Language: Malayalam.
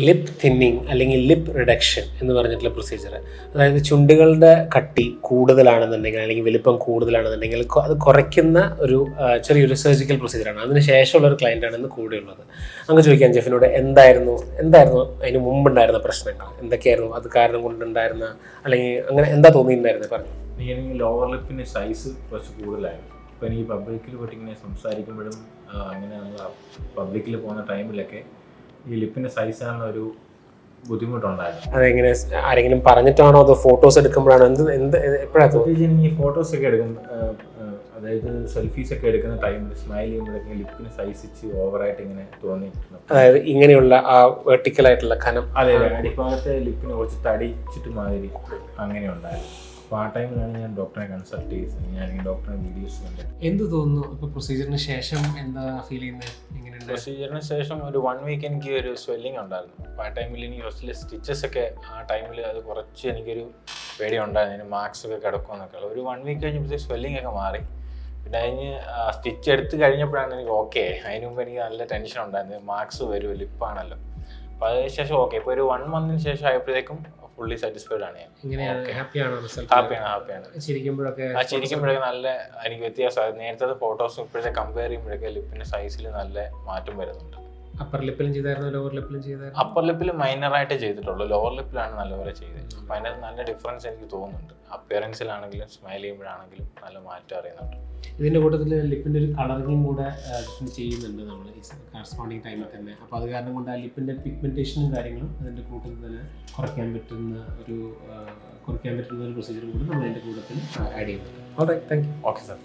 ലിപ്പ് തിന്നിങ് അല്ലെങ്കിൽ ലിപ്പ് റിഡക്ഷൻ എന്ന് പറഞ്ഞിട്ടുള്ള പ്രൊസീജിയർ. അതായത് ചുണ്ടുകളുടെ കട്ടി കൂടുതലാണെന്നുണ്ടെങ്കിൽ അല്ലെങ്കിൽ വലിപ്പം കൂടുതലാണെന്നുണ്ടെങ്കിൽ അത് കുറയ്ക്കുന്ന ഒരു ചെറിയൊരു സർജിക്കൽ പ്രൊസീജിയറാണ്. അതിന് ശേഷമുള്ള ഒരു ക്ലയൻ്റാണ് ഇന്ന് കൂടെയുള്ളത്. അങ്ങ് ചോദിക്കാൻ ജെഫിനോട് എന്തായിരുന്നു അതിന് മുമ്പുണ്ടായിരുന്ന പ്രശ്നങ്ങൾ എന്തൊക്കെയായിരുന്നു, അത് കാരണം കൊണ്ടുണ്ടായിരുന്ന അല്ലെങ്കിൽ അങ്ങനെ എന്താ തോന്നിയിട്ടുണ്ടായിരുന്നത് പറഞ്ഞു. എനിക്ക് ലോവർ ലിപ്പിൻ്റെ സൈസ് കുറച്ച് കൂടുതലായിരുന്നു. അപ്പോൾ എനിക്ക് പബ്ലിക്കിൽ പോയിട്ട് ഇങ്ങനെ സംസാരിക്കുമ്പോഴും അങ്ങനെ നമ്മൾ പബ്ലിക്കിൽ പോകുന്ന ടൈമിലൊക്കെ ഈ ലിപ്പിൻ്റെ സൈസാണ് ഒരു ബുദ്ധിമുട്ടുണ്ടായിരുന്നു. അതെങ്ങനെ ആരെങ്കിലും പറഞ്ഞിട്ടാണോ അതോ ഫോട്ടോസ് എടുക്കുമ്പോഴാണോ എപ്പോഴാണ് ഈ ഫോട്ടോസൊക്കെ എടുക്കുന്ന അതായത് സെൽഫീസൊക്കെ എടുക്കുന്ന ടൈമിൽ സ്മൈൽ ചെയ്യുമ്പോഴൊക്കെ ലിപ്പിന് സൈസ് ഇച്ച് ഓവറായിട്ട് ഇങ്ങനെ തോന്നിയിട്ടുണ്ട്. അതായത് ഇങ്ങനെയുള്ള ആ വെർട്ടിക്കലായിട്ടുള്ള കനം, അതെ അടിഭാഗത്തെ ലിപ്പിന് കുറച്ച് തടിച്ചിട്ട് മാതിരി അങ്ങനെ ഉണ്ടായിരുന്നു. അപ്പോൾ ആ ടൈമിലാണ് ഞാൻ ഡോക്ടറെ കൺസൾട്ട് ചെയ്തത്. ഞാൻ ഈ ഡോക്ടറെ വീഡിയോസ് കണ്ടത്. എന്ത് തോന്നുന്നു ഇപ്പോൾ പ്രൊസീജിയറിന് ശേഷം എന്താ ഫീൽ ചെയ്യുന്നത്? പ്രൊസീജിയറിന് ശേഷം ഒരു 1 വീക്ക് എനിക്ക് ഒരു സ്വെല്ലിംഗ് ഉണ്ടായിരുന്നു. അപ്പോൾ ആ ടൈമിൽ എനിക്ക് ഹോസ്പിറ്റലിൽ സ്റ്റിച്ചസ് ഒക്കെ ആ ടൈമിൽ അത് കുറച്ച് എനിക്കൊരു പേടി ഉണ്ടായിരുന്നു, അതിന് മാർക്സ് ഒക്കെ കിടക്കുമെന്നൊക്കെ. ഒരു 1 വീക്ക് കഴിഞ്ഞപ്പോഴത്തേക്ക് സ്വെല്ലിംഗ് ഒക്കെ മാറി. പിന്നെ അതിന് സ്റ്റിച്ച് എടുത്ത് കഴിഞ്ഞപ്പോഴാണ് എനിക്ക് ഓക്കെ. അതിന് മുമ്പ് എനിക്ക് നല്ല ടെൻഷൻ ഉണ്ടായിരുന്നു, മാർക്സ് വരും ലിപ്പാണല്ലോ. അപ്പോൾ അതിന് ശേഷം ഓക്കെ. ഇപ്പോൾ ഒരു 1 മന്തിന് ശേഷം ആയപ്പോഴത്തേക്കും ഫുള്ളി സാറ്റിസ്ഫൈഡ് ആണ് ഞാൻ. ഹാപ്പിയാണ്. ചിരിക്കുമ്പോഴൊക്കെ നല്ല എനിക്ക് വ്യത്യാസം. നേരത്തെ ഫോട്ടോസും ഇപ്പോഴത്തെ കമ്പയർ ചെയ്യുമ്പോഴൊക്കെ ലിപ്പിന്റെ സൈസിൽ നല്ല മാറ്റം വരുന്നുണ്ട്. അപ്പർ ലിപ്പിലും ചെയ്തായിരുന്നു, ലോവർ ലിപ്പിലും ചെയ്തായിരുന്നു? അപ്പർ ലിപ്പിൽ മൈനറായിട്ട് ചെയ്തിട്ടുള്ളൂ, ലോവർ ലിപ്പിലാണ് നല്ലപോലെ ചെയ്തത്. അപ്പോൾ അതിനകത്ത് നല്ല ഡിഫറൻസ് എനിക്ക് തോന്നുന്നുണ്ട്. അപ്പിയറൻസിലാണെങ്കിലും സ്മൈൽ ചെയ്യുമ്പോഴാണെങ്കിലും നല്ല മാറ്റം അറിയുന്നുണ്ട്. ഇതിൻ്റെ കൂട്ടത്തിൽ ലിപ്പിൻ്റെ ഒരു കളറിങ്ങും കൂടെ ചെയ്യുന്നുണ്ട് നമ്മൾ കറസ്പോണ്ടിങ് ടൈമിൽ തന്നെ. അപ്പോൾ അത് കാരണം കൊണ്ട് ആ ലിപ്പിൻ്റെ പിഗ്മെൻറ്റേഷനും കാര്യങ്ങളും അതിൻ്റെ കൂട്ടത്തിൽ തന്നെ കുറയ്ക്കാൻ പറ്റുന്ന ഒരു പ്രൊസീജിയറും കൂടെ നമ്മൾ അതിൻ്റെ കൂട്ടത്തിൽ ആഡ് ചെയ്യുന്നുണ്ട്. Alright, thank you. Okay sir.